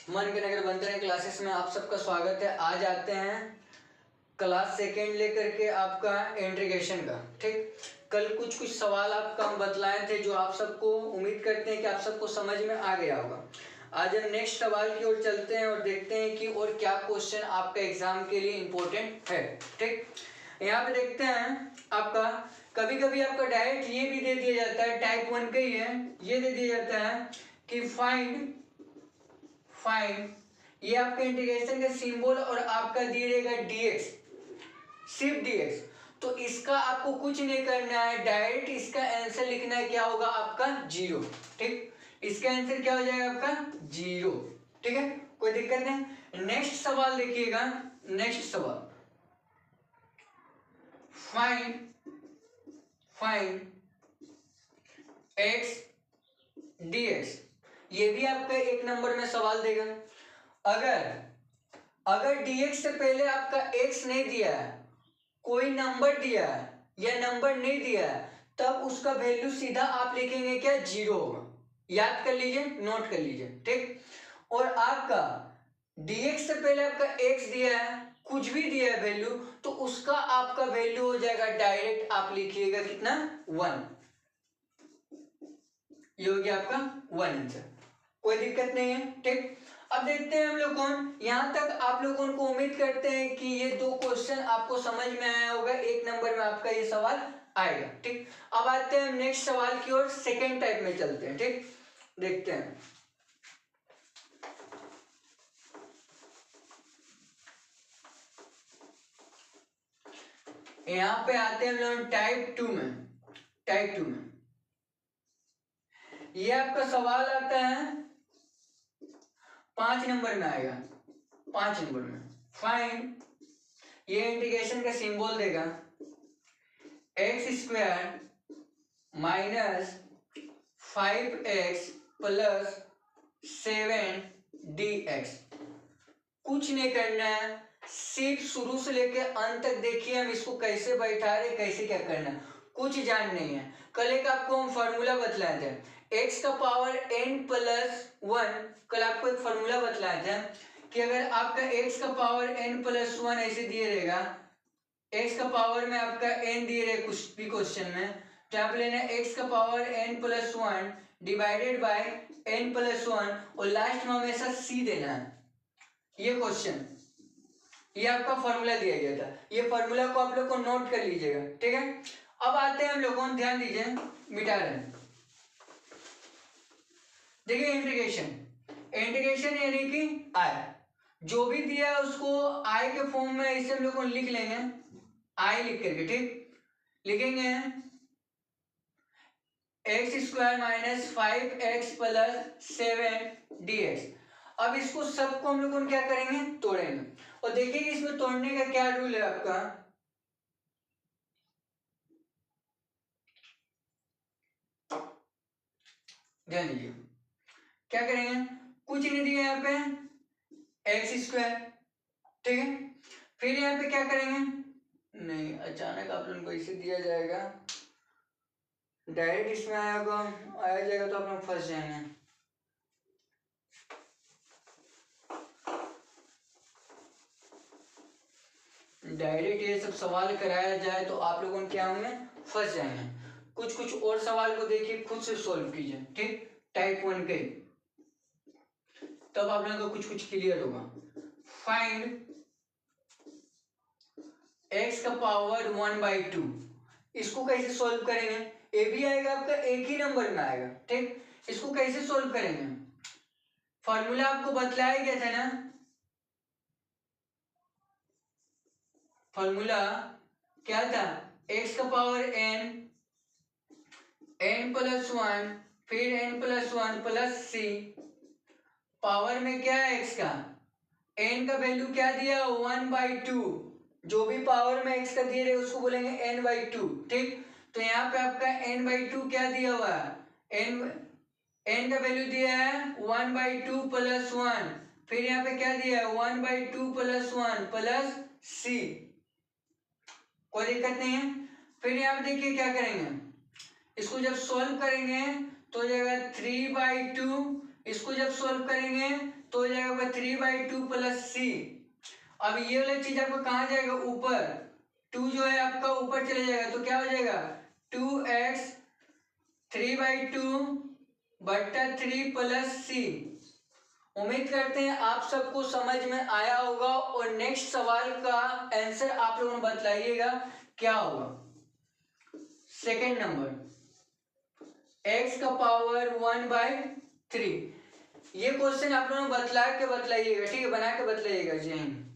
मन के नगर बनते रहे क्लासेस में आप सबका स्वागत है। आज आते हैं क्लास सेकेंड लेकर के आपका इंटीग्रेशन का। ठीक, कल कुछ सवाल आपका हम बतलाए थे जो आप सबको उम्मीद करते हैं कि आप सबको समझ में आ गया होगा। आज हम नेक्स्ट सवाल की ओर चलते हैं और देखते हैं कि और क्या क्वेश्चन आपका एग्जाम के लिए इम्पोर्टेंट है। ठीक, यहाँ पे देखते हैं आपका कभी कभी आपका डायरेक्ट ये भी दे दिया जाता है, टाइप 1 का ही है, ये दे दिया जाता है कि फाइंड ये आपका इंटीग्रेशन का सिंबल और आपका दिया रहेगा dx, सिर्फ dx। तो इसका आपको कुछ नहीं करना है, डायरेक्ट इसका आंसर लिखना है, क्या होगा आपका 0। ठीक, इसका आंसर क्या हो जाएगा आपका 0। ठीक है, कोई दिक्कत नहीं। नेक्स्ट सवाल देखिएगा, नेक्स्ट सवाल फाइंड x dx, ये भी आपका 1 नंबर में सवाल देगा। अगर dx से पहले आपका x नहीं दिया है, कोई नंबर दिया है या नंबर नहीं दिया है, तब उसका वैल्यू सीधा आप लिखेंगे क्या 0 होगा। याद कर लीजिए, नोट कर लीजिए। ठीक, और आपका dx से पहले आपका x दिया है, कुछ भी दिया है वैल्यू, तो उसका आपका वैल्यू हो जाएगा डायरेक्ट आप लिखिएगा कितना 1। ये हो गया आपका 1 आंसर, कोई दिक्कत नहीं है। ठीक, अब देखते हैं हम लोग कौन, यहां तक आप लोगों को उम्मीद करते हैं कि ये 2 क्वेश्चन आपको समझ में आया होगा, 1 नंबर में आपका ये सवाल आएगा। ठीक, अब आते हैं नेक्स्ट सवाल की ओर, सेकेंड टाइप में चलते हैं। ठीक, देखते हैं यहां पे आते हैं हम लोग टाइप 2 में। ये आपका सवाल आता है 5 नंबर में आएगा, 5 नंबर में। फाइंड, ये इंटीग्रेशन का सिंबल देगा x² minus 5x plus 7dx। कुछ नहीं करना है, सिर्फ शुरू से लेके अंत तक देखिए हम इसको कैसे बैठा रहे, कैसे क्या करना है, कुछ जान नहीं है। कल एक आपको हम फॉर्मूला बतलाए थे, x का पावर n+1। कल आपको एक फॉर्मूला बतलाया था कि अगर आपका x का पावर n+1 ऐसे दिए रहेगा, x का पावर में आपका n दिए रहे कुछ भी क्वेश्चन में, तो यहाँ पे लेना है x का power n+1 divided by n+1 और लास्ट में हमेशा c देना है। ये क्वेश्चन, ये आपका फॉर्मूला दिया गया था, ये फॉर्मूला को आप लोग को नोट कर लीजिएगा। ठीक है, अब आते हैं हम लोगों को, ध्यान दीजिए, मिटा रहे हैं। देखिए इंटीग्रेशन यानी कि i, जो भी दिया है उसको i के फॉर्म में इसे हम लोग लिख लेंगे, i लिख करके। ठीक, लिखेंगे x² minus 5x plus 7dx। अब इसको सबको हम लोग क्या करेंगे, तोड़ेंगे, और देखिए इसमें तोड़ने का क्या रूल है आपका। ध्यान दीजिए, क्या करेंगे, कुछ नहीं दिया यहाँ पे x²। ठीक है, फिर यहाँ पे क्या करेंगे, नहीं अचानक आप लोगों को इसे दिया जाएगा, डायरेक्ट इसमें आया जाएगा तो आप लोग फंस जाएंगे। डायरेक्ट ये सब सवाल कराया जाए तो आप लोगों को क्या होंगे, फंस जाएंगे। कुछ और सवाल को देखिए, खुद से सॉल्व कीजिए। ठीक, टाइप 1 के, तब आप लोगों को कुछ क्लियर होगा। फाइंड x का पावर 1/2, इसको कैसे सॉल्व करेंगे, ये भी आएगा आपका एक ही नंबर में आएगा। ठीक, इसको कैसे सॉल्व करेंगे, फॉर्मूला आपको बतलाया गया था ना, फॉर्मूला क्या था, x का पावर n+1 फिर n+1 प्लस c, पावर में क्या है x का, n का वैल्यू क्या दिया 1/2, जो भी पावर में x का दिए रहे उसको बोलेंगे n/2। ठीक, तो यहाँ पे आपका n/2 क्या दिया हुआ है, n का वैल्यू दिया है 1/2 प्लस 1, फिर यहाँ पे क्या दिया है 1/2 प्लस 1 प्लस c, कोई दिक्कत नहीं है। फिर यहाँ पे देखिए क्या करेंगे, इसको जब सॉल्व करेंगे तो हो जाएगा 3/2, इसको जब सॉल्व करेंगे तो हो जाएगा 3/2 प्लस सी। अब ये वाला चीज आपका कहाँ जाएगा, ऊपर, 2 जो है आपका ऊपर चले जाएगा, तो क्या हो जाएगा 2x 3/2 बट्टा 3 प्लस सी। उम्मीद करते हैं आप सबको समझ में आया होगा, और नेक्स्ट सवाल का आंसर आप लोगों ने बताइएगा क्या होगा। सेकंड नंबर, x का पावर 1/3। ये क्वेश्चन आप लोगों ने बतला के बतलाइएगा, ठीक है, बना के बतलाइएगा। जय हिंद।